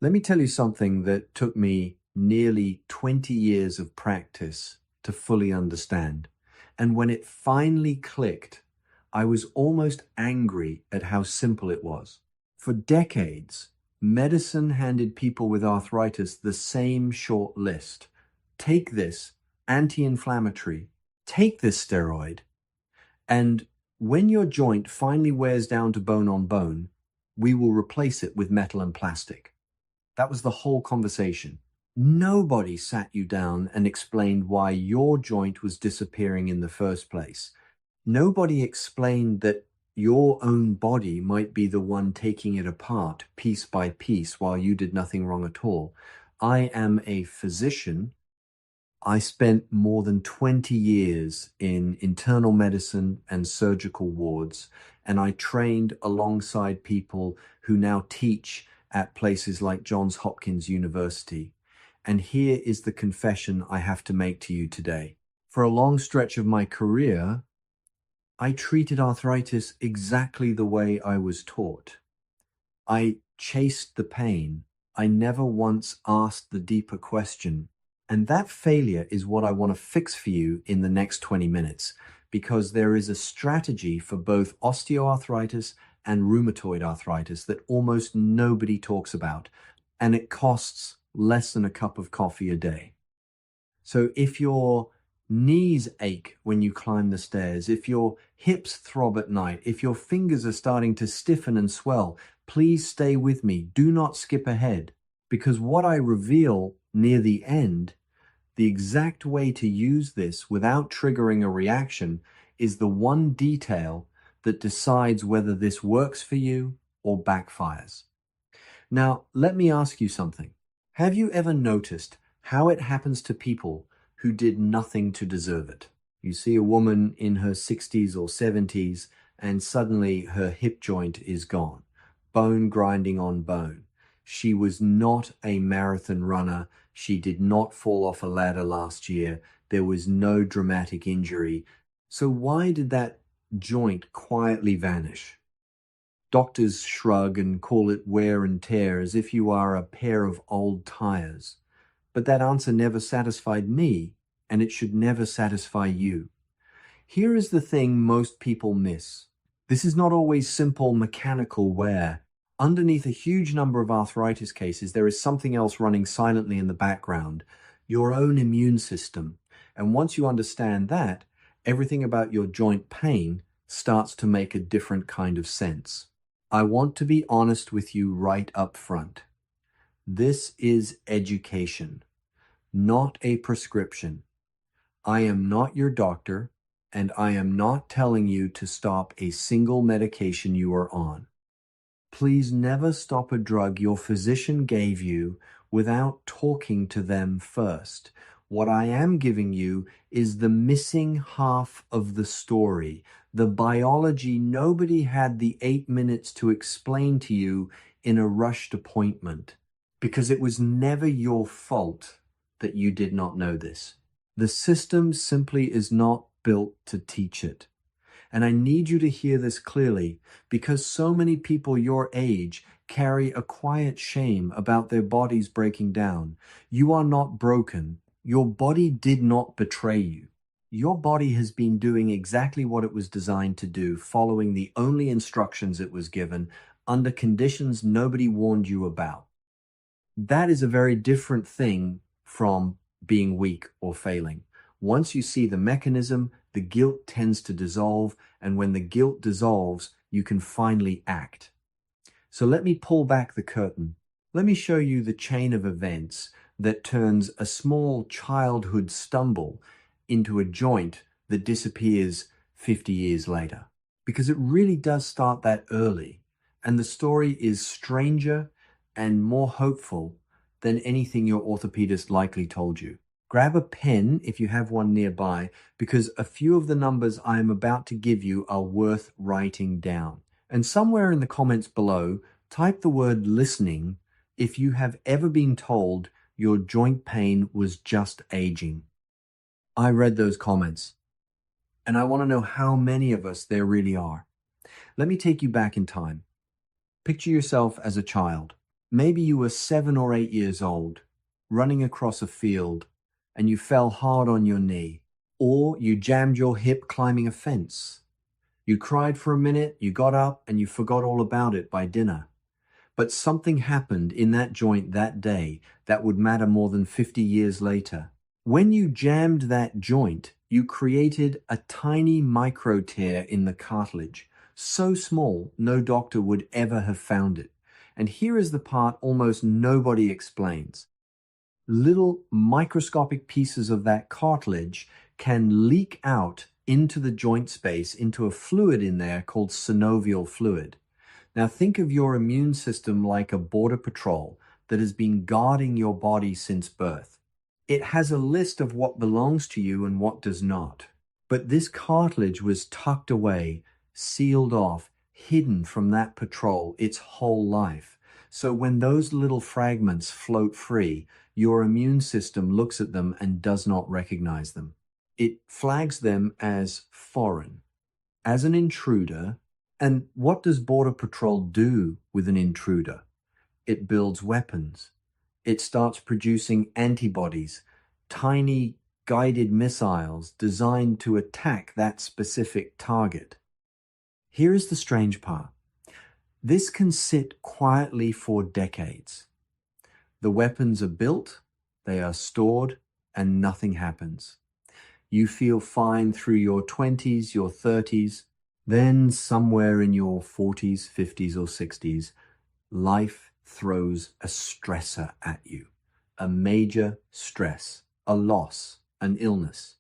Let me tell you something that took me nearly 20 years of practice to fully understand. And when it finally clicked, I was almost angry at how simple it was. For decades, medicine handed people with arthritis the same short list. Take this anti-inflammatory, take this steroid, and when your joint finally wears down to bone on bone, we will replace it with metal and plastic. That was the whole conversation. Nobody sat you down and explained why your joint was disappearing in the first place. Nobody explained that your own body might be the one taking it apart piece by piece while you did nothing wrong at all. I am a physician. I spent more than 20 years in internal medicine and surgical wards, and I trained alongside people who now teach at places like Johns Hopkins University. And here is the confession I have to make to you today. For a long stretch of my career, I treated arthritis exactly the way I was taught. I chased the pain. I never once asked the deeper question. And that failure is what I want to fix for you in the next 20 minutes, because there is a strategy for both osteoarthritis and rheumatoid arthritis that almost nobody talks about, and it costs less than a cup of coffee a day. So if your knees ache when you climb the stairs, if your hips throb at night, if your fingers are starting to stiffen and swell, please stay with me. Do not skip ahead, because what I reveal near the end, the exact way to use this without triggering a reaction, is the one detail that decides whether this works for you or backfires. Now, let me ask you something. Have you ever noticed how it happens to people who did nothing to deserve it? You see a woman in her 60s or 70s, and suddenly her hip joint is gone, bone grinding on bone. She was not a marathon runner. She did not fall off a ladder last year. There was no dramatic injury. So why did that joint quietly vanish? Doctors shrug and call it wear and tear as if you are a pair of old tires. But that answer never satisfied me, and it should never satisfy you. Here is the thing most people miss. This is not always simple mechanical wear. Underneath a huge number of arthritis cases, there is something else running silently in the background, your own immune system. And once you understand that, everything about your joint pain starts to make a different kind of sense. I want to be honest with you right up front. This is education, not a prescription. I am not your doctor, and I am not telling you to stop a single medication you are on. Please never stop a drug your physician gave you without talking to them first. What I am giving you is the missing half of the story, the biology nobody had the 8 minutes to explain to you in a rushed appointment, because it was never your fault that you did not know this. The system simply is not built to teach it. And I need you to hear this clearly, because so many people your age carry a quiet shame about their bodies breaking down. You are not broken. Your body did not betray you. Your body has been doing exactly what it was designed to do, following the only instructions it was given, under conditions nobody warned you about. That is a very different thing from being weak or failing. Once you see the mechanism, the guilt tends to dissolve, and when the guilt dissolves, you can finally act. So let me pull back the curtain. Let me show you the chain of events that turns a small childhood stumble into a joint that disappears 50 years later. Because it really does start that early, and the story is stranger and more hopeful than anything your orthopedist likely told you. Grab a pen if you have one nearby, because a few of the numbers I am about to give you are worth writing down. And somewhere in the comments below, type the word listening if you have ever been told your joint pain was just aging. I read those comments, and I want to know how many of us there really are. Let me take you back in time. Picture yourself as a child. Maybe you were 7 or 8 years old, running across a field, and you fell hard on your knee, or you jammed your hip climbing a fence. You cried for a minute, you got up, and you forgot all about it by dinner. But something happened in that joint that day that would matter more than 50 years later. When you jammed that joint, you created a tiny micro tear in the cartilage, so small no doctor would ever have found it. And here is the part almost nobody explains. Little microscopic pieces of that cartilage can leak out into the joint space, into a fluid in there called synovial fluid. Now think of your immune system like a border patrol that has been guarding your body since birth. It has a list of what belongs to you and what does not. But this cartilage was tucked away, sealed off, hidden from that patrol its whole life. So when those little fragments float free, your immune system looks at them and does not recognize them. It flags them as foreign, as an intruder. And what does Border Patrol do with an intruder? It builds weapons. It starts producing antibodies, tiny guided missiles designed to attack that specific target. Here is the strange part. This can sit quietly for decades. The weapons are built, they are stored, and nothing happens. You feel fine through your 20s, your 30s, then somewhere in your 40s, 50s, or 60s, life throws a stressor at you, a major stress, a loss, an illness,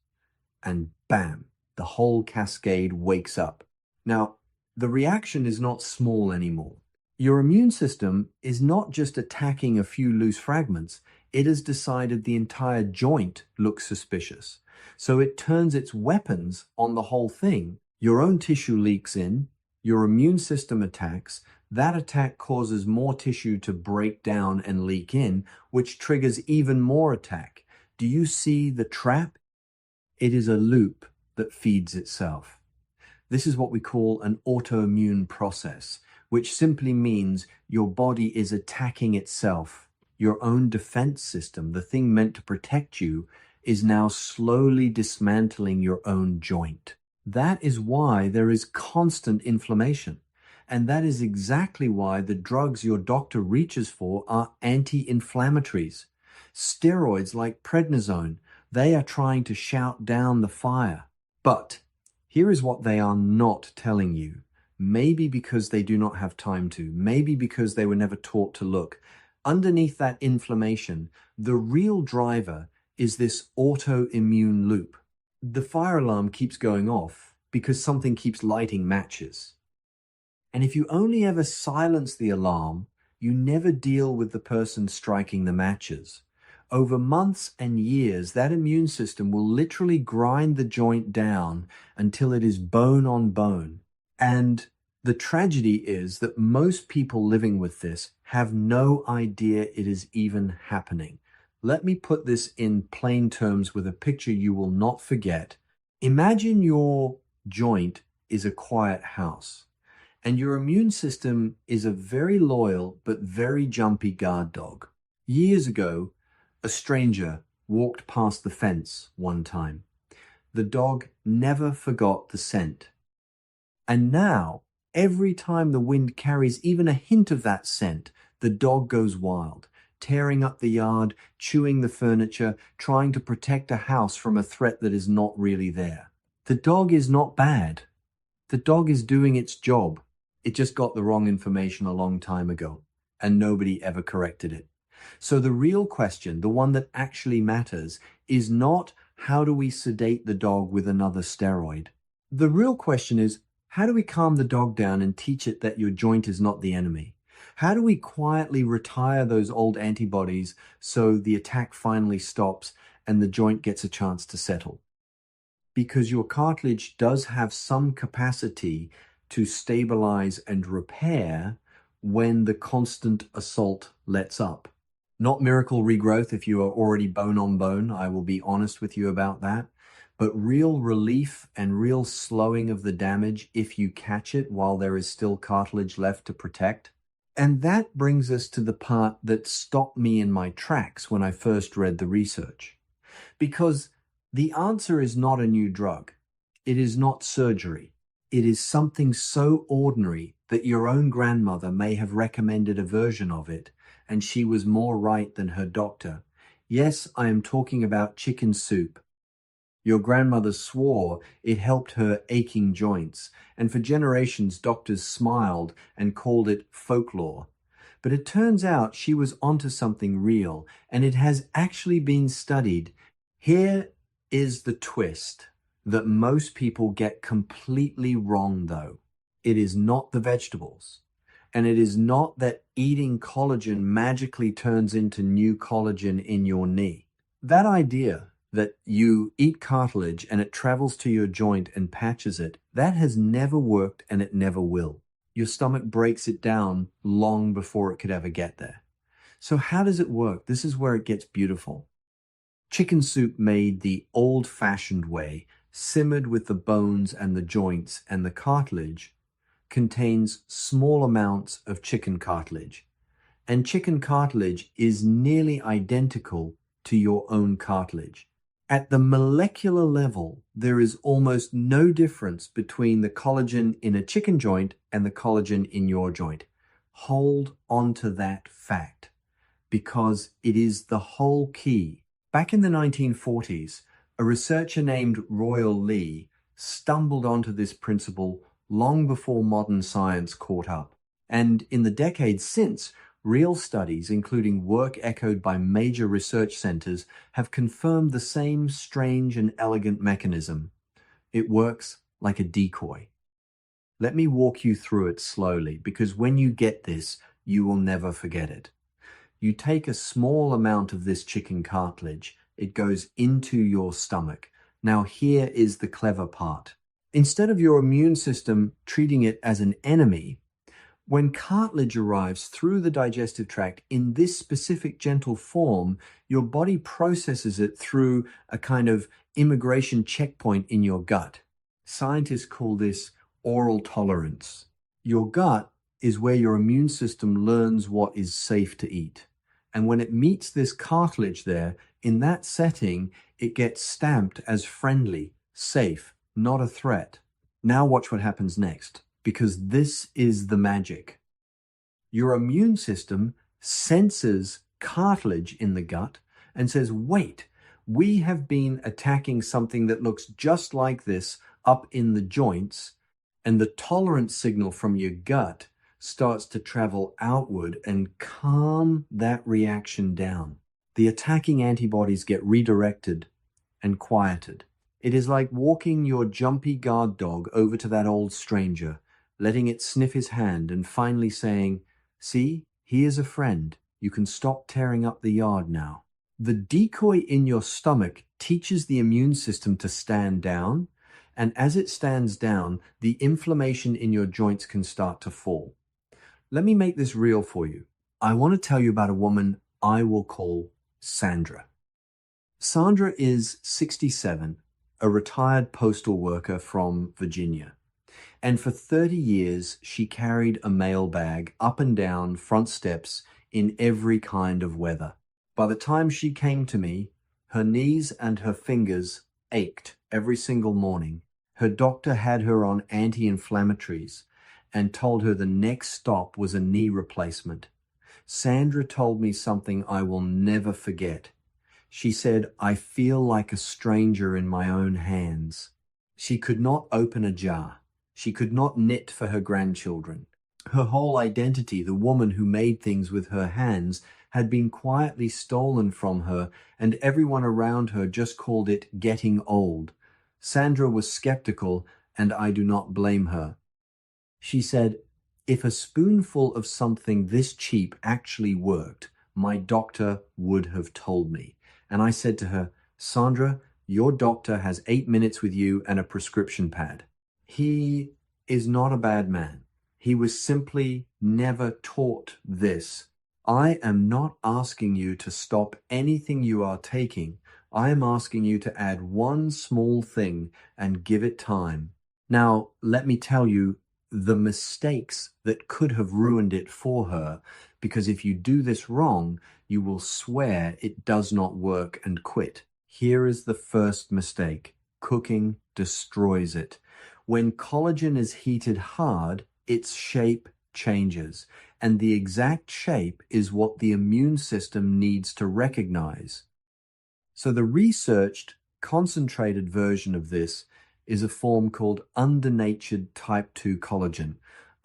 and bam, the whole cascade wakes up. Now, the reaction is not small anymore. Your immune system is not just attacking a few loose fragments, it has decided the entire joint looks suspicious. So it turns its weapons on the whole thing. Your own tissue leaks in, your immune system attacks, that attack causes more tissue to break down and leak in, which triggers even more attack. Do you see the trap? It is a loop that feeds itself. This is what we call an autoimmune process, which simply means your body is attacking itself. Your own defense system, the thing meant to protect you, is now slowly dismantling your own joint. That is why there is constant inflammation. And that is exactly why the drugs your doctor reaches for are anti-inflammatories. Steroids like prednisone, they are trying to shout down the fire. But here is what they are not telling you. Maybe because they do not have time to, maybe because they were never taught to look. Underneath that inflammation, the real driver is this autoimmune loop. The fire alarm keeps going off because something keeps lighting matches. And if you only ever silence the alarm, you never deal with the person striking the matches. Over months and years, that immune system will literally grind the joint down until it is bone on bone. And the tragedy is that most people living with this have no idea it is even happening. Let me put this in plain terms with a picture you will not forget. Imagine your joint is a quiet house, and your immune system is a very loyal but very jumpy guard dog. Years ago, a stranger walked past the fence one time. The dog never forgot the scent. And now, every time the wind carries even a hint of that scent, the dog goes wild, tearing up the yard, chewing the furniture, trying to protect a house from a threat that is not really there. The dog is not bad. The dog is doing its job. It just got the wrong information a long time ago, and nobody ever corrected it. So the real question, the one that actually matters, is not how do we sedate the dog with another steroid? The real question is, how do we calm the dog down and teach it that your joint is not the enemy? How do we quietly retire those old antibodies so the attack finally stops and the joint gets a chance to settle? Because your cartilage does have some capacity to stabilize and repair when the constant assault lets up. Not miracle regrowth if you are already bone on bone, I will be honest with you about that, but real relief and real slowing of the damage if you catch it while there is still cartilage left to protect. And that brings us to the part that stopped me in my tracks when I first read the research. Because the answer is not a new drug. It is not surgery. It is something so ordinary that your own grandmother may have recommended a version of it, and she was more right than her doctor. Yes, I am talking about chicken soup. Your grandmother swore it helped her aching joints, and for generations doctors smiled and called it folklore. But it turns out she was onto something real, and it has actually been studied. Here is the twist that most people get completely wrong, though. It is not the vegetables. And it is not that eating collagen magically turns into new collagen in your knee. That idea that you eat cartilage and it travels to your joint and patches it, that has never worked and it never will. Your stomach breaks it down long before it could ever get there. So how does it work? This is where it gets beautiful. Chicken soup made the old-fashioned way, simmered with the bones and the joints and the cartilage, contains small amounts of chicken cartilage. And chicken cartilage is nearly identical to your own cartilage. At the molecular level, there is almost no difference between the collagen in a chicken joint and the collagen in your joint. Hold on to that fact, because it is the whole key. Back in the 1940s, a researcher named Royal Lee stumbled onto this principle long before modern science caught up. And in the decades since, real studies, including work echoed by major research centers, have confirmed the same strange and elegant mechanism. It works like a decoy. Let me walk you through it slowly, because when you get this, you will never forget it. You take a small amount of this chicken cartilage. It goes into your stomach. Now here is the clever part. Instead of your immune system treating it as an enemy, when cartilage arrives through the digestive tract in this specific gentle form, your body processes it through a kind of immigration checkpoint in your gut. Scientists call this oral tolerance. Your gut is where your immune system learns what is safe to eat. And when it meets this cartilage there, in that setting, it gets stamped as friendly, safe, not a threat. Now watch what happens next, because this is the magic. Your immune system senses cartilage in the gut and says, wait, we have been attacking something that looks just like this up in the joints, and the tolerance signal from your gut starts to travel outward and calm that reaction down. The attacking antibodies get redirected and quieted. It is like walking your jumpy guard dog over to that old stranger, letting it sniff his hand and finally saying, see, he is a friend. You can stop tearing up the yard now. The decoy in your stomach teaches the immune system to stand down, and as it stands down, the inflammation in your joints can start to fall. Let me make this real for you. I want to tell you about a woman I will call Sandra. Sandra is 67, a retired postal worker from Virginia. And for 30 years, she carried a mail bag up and down front steps in every kind of weather. By the time she came to me, her knees and her fingers ached every single morning. Her doctor had her on anti-inflammatories and told her the next stop was a knee replacement. Sandra told me something I will never forget. She said, I feel like a stranger in my own hands. She could not open a jar. She could not knit for her grandchildren. Her whole identity, the woman who made things with her hands, had been quietly stolen from her, and everyone around her just called it getting old. Sandra was skeptical, and I do not blame her. She said, if a spoonful of something this cheap actually worked, my doctor would have told me. And I said to her, Sandra, your doctor has 8 minutes with you and a prescription pad. He is not a bad man. He was simply never taught this. I am not asking you to stop anything you are taking. I am asking you to add one small thing and give it time. Now, let me tell you, the mistakes that could have ruined it for her, because if you do this wrong, you will swear it does not work and quit. Here is the first mistake. Cooking destroys it. When collagen is heated hard, its shape changes, and the exact shape is what the immune system needs to recognize. So the researched, concentrated version of this is a form called undernatured type 2 collagen.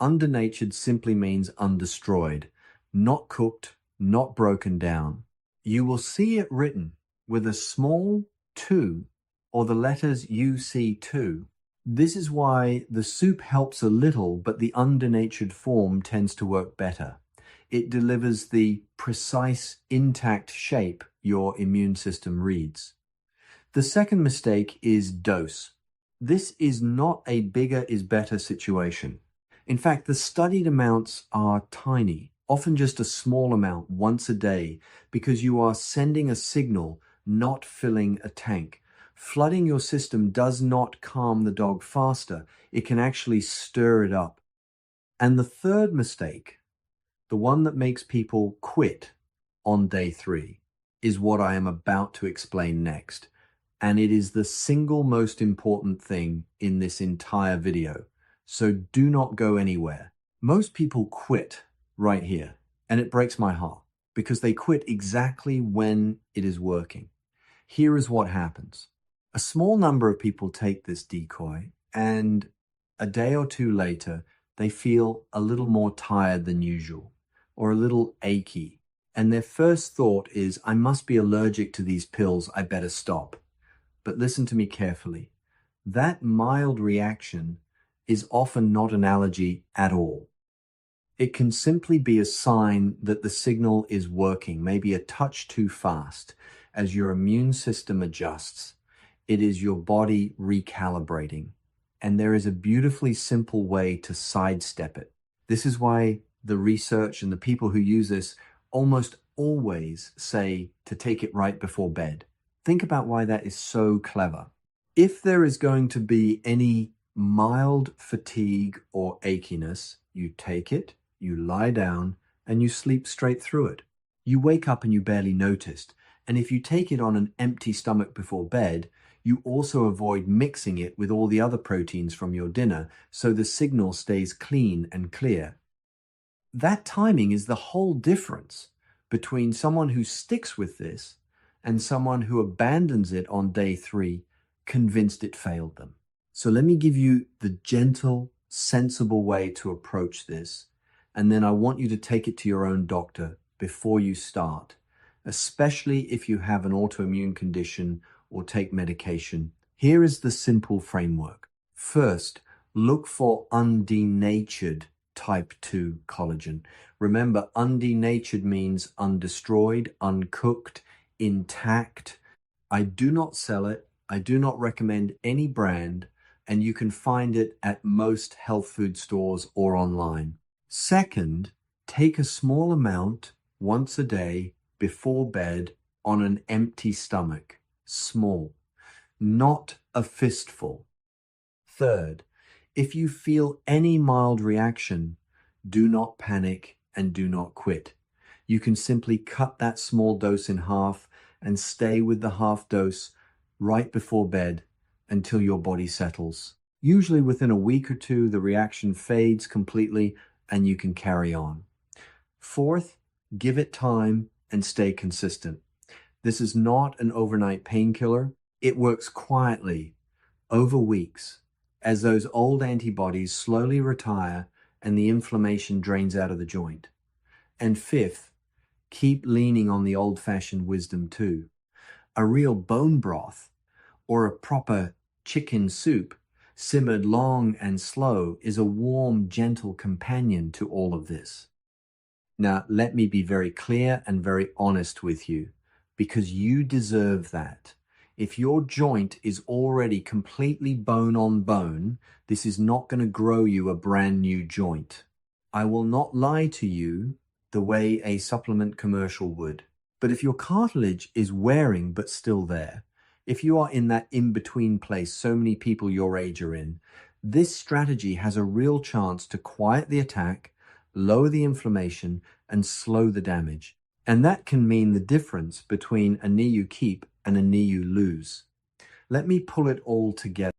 Undernatured simply means undestroyed, not cooked, not broken down. You will see it written with a small 2 or the letters UC2. This is why the soup helps a little, but the undernatured form tends to work better. It delivers the precise, intact shape your immune system reads. The second mistake is dose. This is not a bigger is better situation. In fact, the studied amounts are tiny, often just a small amount once a day, because you are sending a signal, not filling a tank. Flooding your system does not calm the dog faster. It can actually stir it up. And the third mistake, the one that makes people quit on day 3, is what I am about to explain next. And it is the single most important thing in this entire video. So do not go anywhere. Most people quit right here, and it breaks my heart because they quit exactly when it is working. Here is what happens. A small number of people take this decoy, and a day or two later, they feel a little more tired than usual or a little achy. And their first thought is, I must be allergic to these pills, I better stop. But listen to me carefully. That mild reaction is often not an allergy at all. It can simply be a sign that the signal is working, maybe a touch too fast. As your immune system adjusts, it is your body recalibrating. And there is a beautifully simple way to sidestep it. This is why the research and the people who use this almost always say to take it right before bed. Think about why that is so clever. If there is going to be any mild fatigue or achiness, you take it, you lie down, and you sleep straight through it. You wake up and you barely noticed. And if you take it on an empty stomach before bed, you also avoid mixing it with all the other proteins from your dinner, so the signal stays clean and clear. That timing is the whole difference between someone who sticks with this and someone who abandons it on day 3, convinced it failed them. So let me give you the gentle, sensible way to approach this, and then I want you to take it to your own doctor before you start, especially if you have an autoimmune condition or take medication. Here is the simple framework. First, look for undenatured type 2 collagen. Remember, undenatured means undestroyed, uncooked, intact. I do not sell it. I do not recommend any brand, and you can find it at most health food stores or online. Second, take a small amount once a day before bed on an empty stomach. Small, not a fistful. Third, if you feel any mild reaction, do not panic and do not quit. You can simply cut that small dose in half and stay with the half dose right before bed until your body settles. Usually within a week or two, the reaction fades completely and you can carry on. Fourth, give it time and stay consistent. This is not an overnight painkiller. It works quietly over weeks as those old antibodies slowly retire and the inflammation drains out of the joint. And fifth, keep leaning on the old-fashioned wisdom too. A real bone broth or a proper chicken soup simmered long and slow is a warm, gentle companion to all of this. Now, let me be very clear and very honest with you, because you deserve that. If your joint is already completely bone on bone, this is not going to grow you a brand new joint. I will not lie to you the way a supplement commercial would. But if your cartilage is wearing but still there, if you are in that in-between place so many people your age are in, This strategy has a real chance to quiet the attack, lower the inflammation, and slow the damage. And that can mean the difference between a knee you keep and a knee you lose. Let me pull it all together.